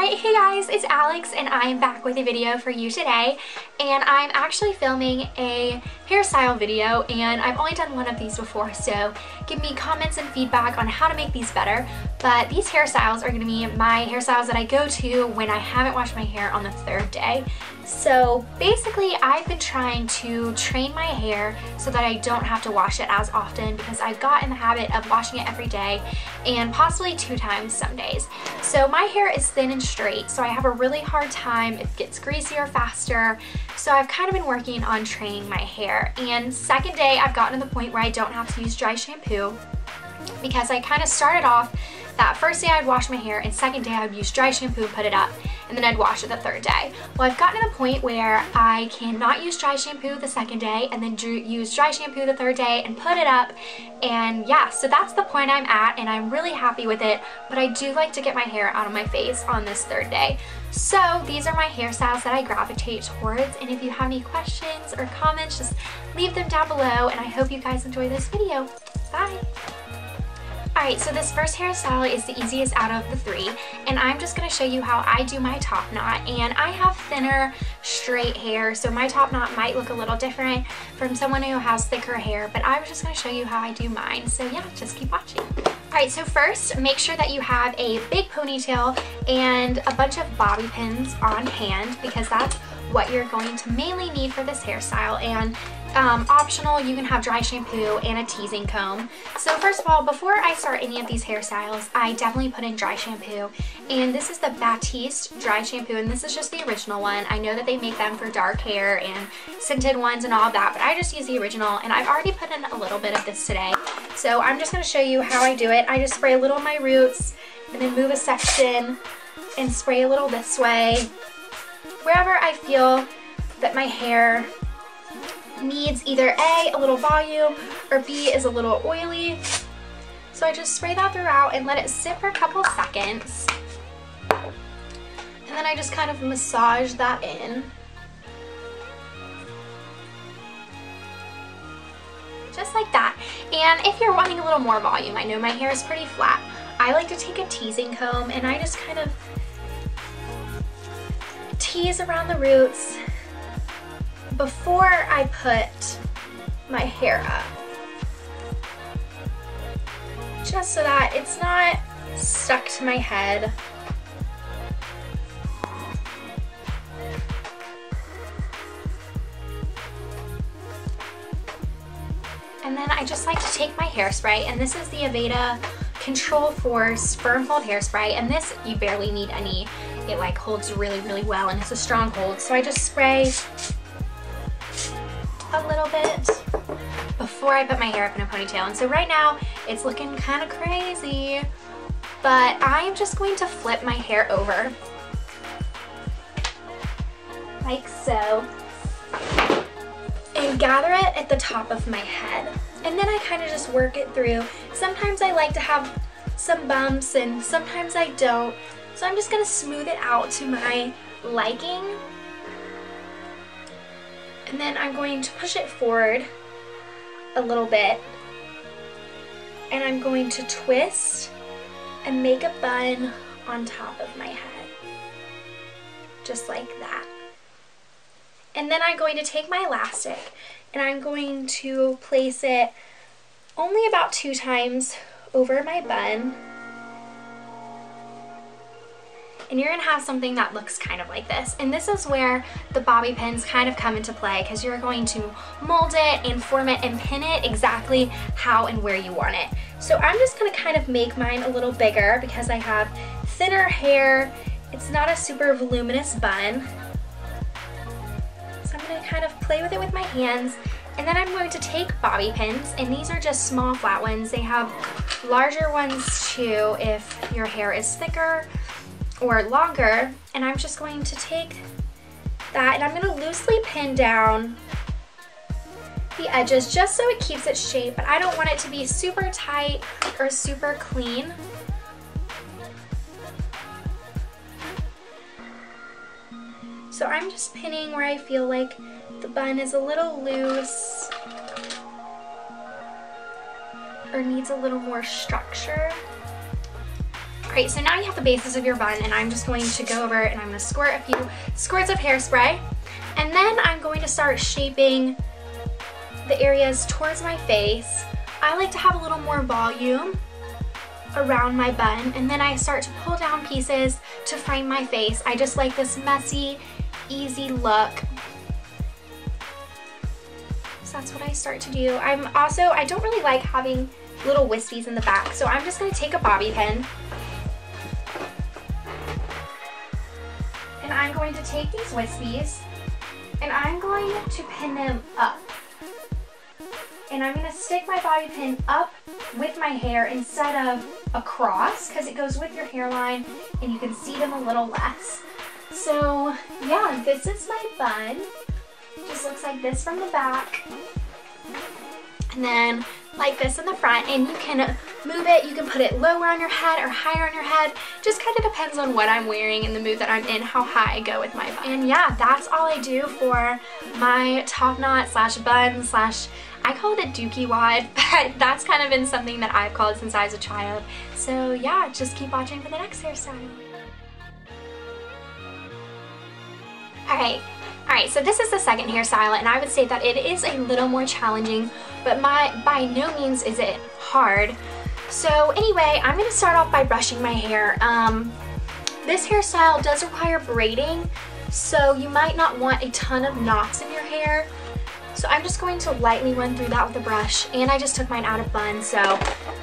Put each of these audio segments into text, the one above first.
Alright, hey guys, it's Alex and I am back with a video for you today, and I'm actually filming a hairstyle video, and I've only done one of these before, so give me comments and feedback on how to make these better. But these hairstyles are going to be my hairstyles that I go to when I haven't washed my hair on the third day. So basically I've been trying to train my hair so that I don't have to wash it as often, because I've got in the habit of washing it every day and possibly 2 times some days. So my hair is thin and straight, so I have a really hard time. It gets greasier faster. So I've kind of been working on training my hair, and second day I've gotten to the point where I don't have to use dry shampoo, because I kind of started off that first day I'd wash my hair, and second day I would use dry shampoo and put it up, and then I'd wash it the third day. Well, I've gotten to the point where I cannot use dry shampoo the second day and then use dry shampoo the third day and put it up, and yeah, so that's the point I'm at, and I'm really happy with it, but I do like to get my hair out of my face on this third day. So these are my hairstyles that I gravitate towards, and if you have any questions or comments, just leave them down below, and I hope you guys enjoy this video. Bye! Alright, so this first hairstyle is the easiest out of the 3, and I'm just going to show you how I do my top knot. And I have thinner, straight hair, so my top knot might look a little different from someone who has thicker hair, but I was just going to show you how I do mine. So yeah, just keep watching. Alright, so first, make sure that you have a big ponytail and a bunch of bobby pins on hand, because that's what you're going to mainly need for this hairstyle. And optional, you can have dry shampoo and a teasing comb. So first of all, before I start any of these hairstyles, I definitely put in dry shampoo, and this is the Batiste dry shampoo, and this is just the original one. I know that they make them for dark hair and scented ones and all of that, but I just use the original, and I've already put in a little bit of this today. So I'm just going to show you how I do it. I just spray a little on my roots and then move a section and spray a little this way, wherever I feel that my hair needs either A, a little volume, or B, is a little oily. So I just spray that throughout and let it sit for a couple seconds. And then I just kind of massage that in. Just like that. And if you're wanting a little more volume, I know my hair is pretty flat, I like to take a teasing comb and I just kind of tease around the roots before I put my hair up, just so that it's not stuck to my head. And then I just like to take my hairspray, and this is the Aveda Control Force Firm Hold Hairspray, and this you barely need any. It like holds really, really well, and it's a strong hold. So I just spray a little bit before I put my hair up in a ponytail. And so right now it's looking kind of crazy, but I'm just going to flip my hair over like so and gather it at the top of my head, and then I kind of just work it through. Sometimes I like to have some bumps and sometimes I don't, so I'm just going to smooth it out to my liking. And then I'm going to push it forward a little bit, and I'm going to twist and make a bun on top of my head, just like that. And then I'm going to take my elastic and I'm going to place it only about 2 times over my bun. And you're going to have something that looks kind of like this. And this is where the bobby pins kind of come into play, because you're going to mold it and form it and pin it exactly how and where you want it. So I'm just going to kind of make mine a little bigger because I have thinner hair. It's not a super voluminous bun. So I'm going to kind of play with it with my hands. And then I'm going to take bobby pins, and these are just small flat ones. They have larger ones too if your hair is thicker or longer, and I'm just going to take that and I'm going to loosely pin down the edges just so it keeps its shape, but I don't want it to be super tight or super clean. So I'm just pinning where I feel like the bun is a little loose or needs a little more structure. Alright, so now you have the basis of your bun, and I'm just going to go over and I'm going to squirt a few squirts of hairspray. And then I'm going to start shaping the areas towards my face. I like to have a little more volume around my bun, and then I start to pull down pieces to frame my face. I just like this messy, easy look. So that's what I start to do. I don't really like having little wispies in the back, so I'm just going to take a bobby pin. And I'm going to take these wispies and I'm going to pin them up. And I'm going to stick my bobby pin up with my hair instead of across, because it goes with your hairline and you can see them a little less. So yeah, this is my bun. It just looks like this from the back. And then like this in the front, and you can move it, you can put it lower on your head or higher on your head. Just kind of depends on what I'm wearing and the mood that I'm in, how high I go with my bun. And yeah, that's all I do for my top knot slash bun slash, I call it a dookie wad, but that's kind of been something that I've called since I was a child. So yeah, just keep watching for the next hairstyle. Alright, so this is the second hairstyle, and I would say that it is a little more challenging, but by no means is it hard. So anyway, I'm going to start off by brushing my hair. This hairstyle does require braiding, so you might not want a ton of knots in your hair. So I'm just going to lightly run through that with a brush, and I just took mine out of bun, so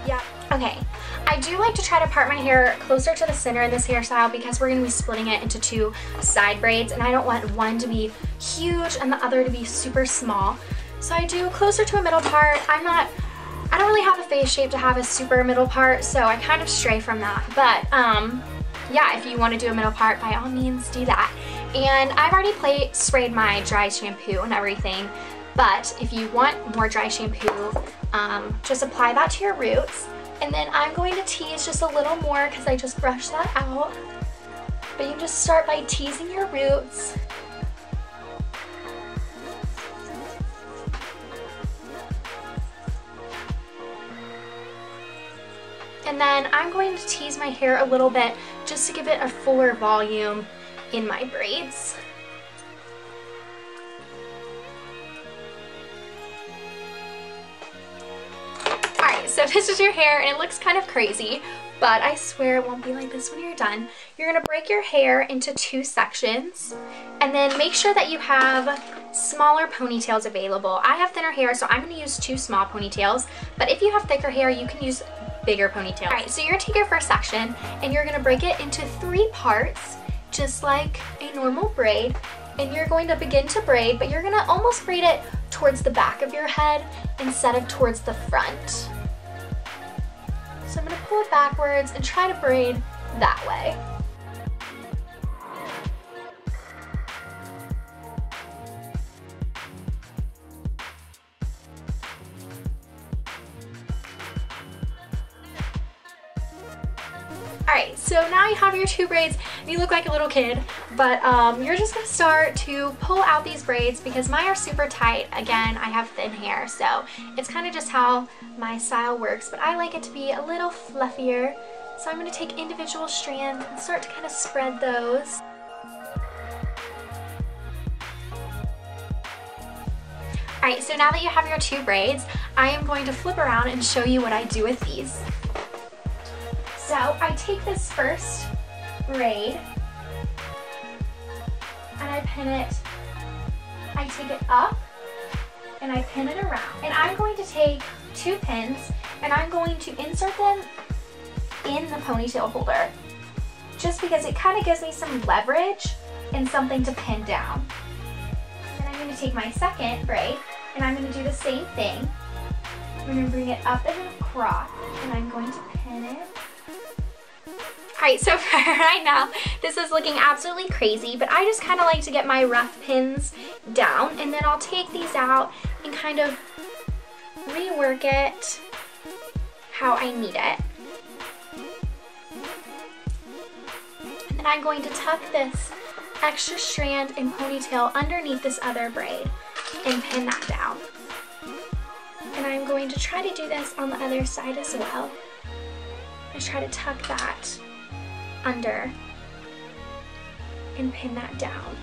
yeah. Okay, I do like to try to part my hair closer to the center of this hairstyle because we're going to be splitting it into two side braids, and I don't want one to be huge and the other to be super small. So I do closer to a middle part. I don't really have a face shape to have a super middle part, so I kind of stray from that. But yeah, if you want to do a middle part, by all means do that. And I've already sprayed my dry shampoo and everything, but if you want more dry shampoo, just apply that to your roots. And then I'm going to tease just a little more because I just brushed that out. But you just start by teasing your roots. And then I'm going to tease my hair a little bit just to give it a fuller volume in my braids. So this is your hair, and it looks kind of crazy, but I swear it won't be like this when you're done. You're going to break your hair into two sections, and then make sure that you have smaller ponytails available. I have thinner hair, so I'm going to use two small ponytails, but if you have thicker hair, you can use bigger ponytails. Alright, so you're going to take your first section, and you're going to break it into 3 parts, just like a normal braid. And you're going to begin to braid, but you're going to almost braid it towards the back of your head instead of towards the front. So I'm going to pull it backwards and try to braid that way. Alright, so now you have your 2 braids, and you look like a little kid, but you're just going to start to pull out these braids because mine are super tight. Again, I have thin hair, so it's kind of just how my style works, but I like it to be a little fluffier. So I'm going to take individual strands and start to kind of spread those. Alright, so now that you have your 2 braids, I am going to flip around and show you what I do with these. So I take this first braid and I pin it, I take it up and I pin it around. And I'm going to take 2 pins and I'm going to insert them in the ponytail holder just because it kind of gives me some leverage and something to pin down. Then I'm going to take my second braid and I'm going to do the same thing. I'm going to bring it up and across and I'm going to pin it. Alright, so for right now, this is looking absolutely crazy, but I just kind of like to get my rough pins down, and then I'll take these out and kind of rework it how I need it. And then I'm going to tuck this extra strand and ponytail underneath this other braid and pin that down. And I'm going to try to do this on the other side as well. I try to tuck that under and pin that down.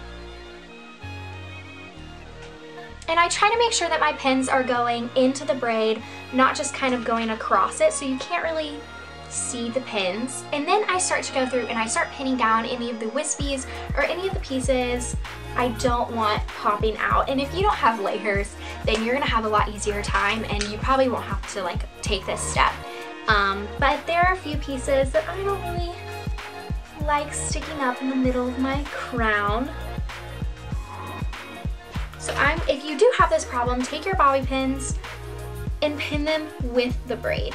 And I try to make sure that my pins are going into the braid, not just kind of going across it, so you can't really see the pins. And then I start to go through and I start pinning down any of the wispies or any of the pieces I don't want popping out. And if you don't have layers, then you're gonna have a lot easier time and you probably won't have to like take this step. But there are a few pieces that I don't really like sticking up in the middle of my crown. So if you do have this problem, take your bobby pins and pin them with the braid.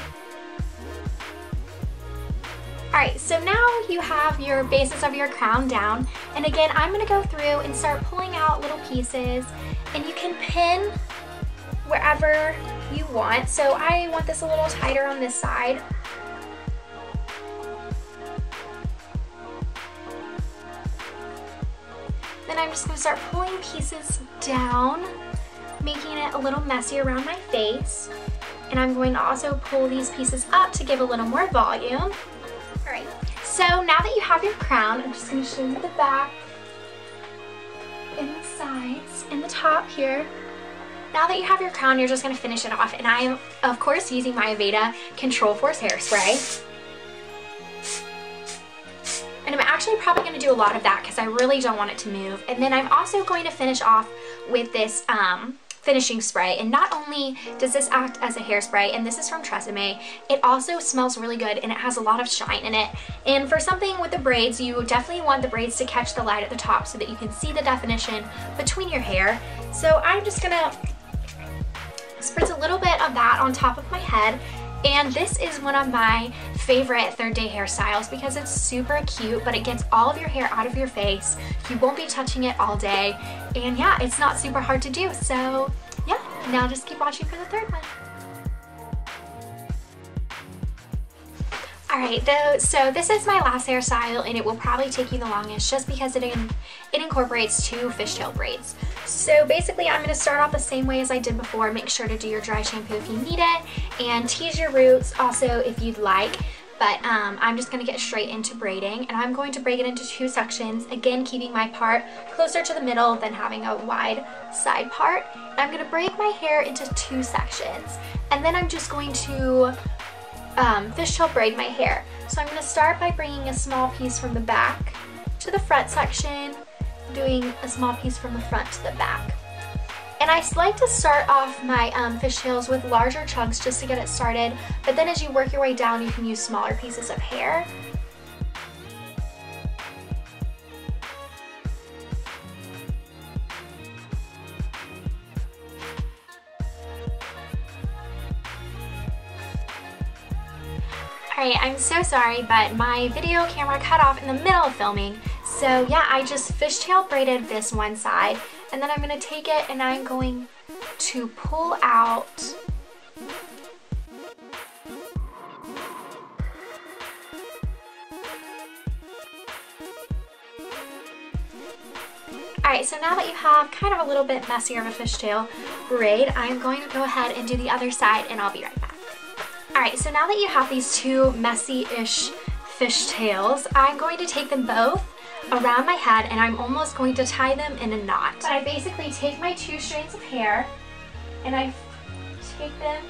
Alright, so now you have your basis of your crown down, and again I'm going to go through and start pulling out little pieces, and you can pin wherever you want. So I want this a little tighter on this side. Then I'm just going to start pulling pieces down, making it a little messy around my face. And I'm going to also pull these pieces up to give a little more volume. Alright, so now that you have your crown, I'm just going to show you the back and the sides and the top here. Now that you have your crown, you're just going to finish it off. And I am, of course, using my Aveda Control Force hairspray. And I'm actually probably going to do a lot of that because I really don't want it to move. And then I'm also going to finish off with this finishing spray. And not only does this act as a hairspray, and this is from Tresemme, it also smells really good and it has a lot of shine in it. And for something with the braids, you definitely want the braids to catch the light at the top so that you can see the definition between your hair. So I'm just going to spritz a little bit of that on top of my head. And this is one of my favorite third day hairstyles because it's super cute, but it gets all of your hair out of your face. You won't be touching it all day. And yeah, it's not super hard to do. So yeah, now just keep watching for the third one. Alright, so this is my last hairstyle and it will probably take you the longest just because it incorporates 2 fishtail braids. So basically I'm going to start off the same way as I did before. Make sure to do your dry shampoo if you need it and tease your roots also if you'd like. But I'm just going to get straight into braiding, and I'm going to break it into 2 sections, again keeping my part closer to the middle than having a wide side part. And I'm going to break my hair into 2 sections, and then I'm just going to fishtail braid my hair. So I'm going to start by bringing a small piece from the back to the front section, doing a small piece from the front to the back. And I like to start off my fishtails with larger chunks just to get it started, but then as you work your way down you can use smaller pieces of hair. Alright, I'm so sorry, but my video camera cut off in the middle of filming. So yeah, I just fishtail braided this one side, and then I'm going to take it and I'm going to pull out Alright, so now that you have kind of a little bit messier of a fishtail braid, I'm going to go ahead and do the other side and I'll be right back. Alright, so now that you have these 2 messy-ish fishtails, I'm going to take them both around my head and I'm almost going to tie them in a knot. But I basically take my 2 strands of hair and I take them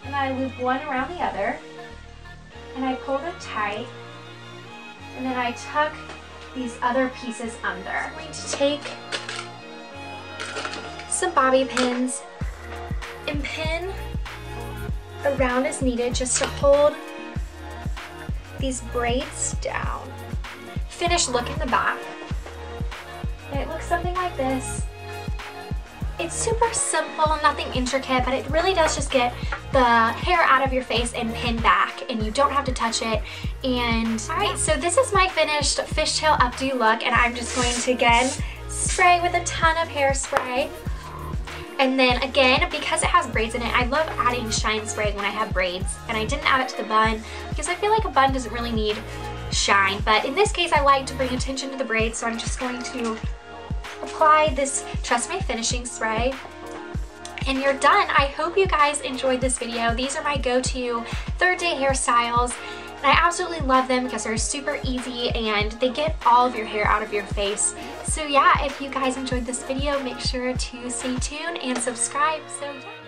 and I loop one around the other and I pull them tight and then I tuck these other pieces under. I'm going to take some bobby pins and pin around as needed just to hold these braids down. Finished look in the back. And it looks something like this. It's super simple, nothing intricate, but it really does just get the hair out of your face and pin back, and you don't have to touch it. And alright, so this is my finished fishtail updo look, and I'm just going to again spray with a ton of hairspray. And then again, because it has braids in it, I love adding shine spray when I have braids, and I didn't add it to the bun because I feel like a bun doesn't really need shine, but in this case I like to bring attention to the braids, so I'm just going to apply this Tresemme finishing spray and you're done. I hope you guys enjoyed this video. These are my go-to third day hairstyles, And I absolutely love them because they're super easy and they get all of your hair out of your face. So yeah, if you guys enjoyed this video, make sure to stay tuned and subscribe. So yeah.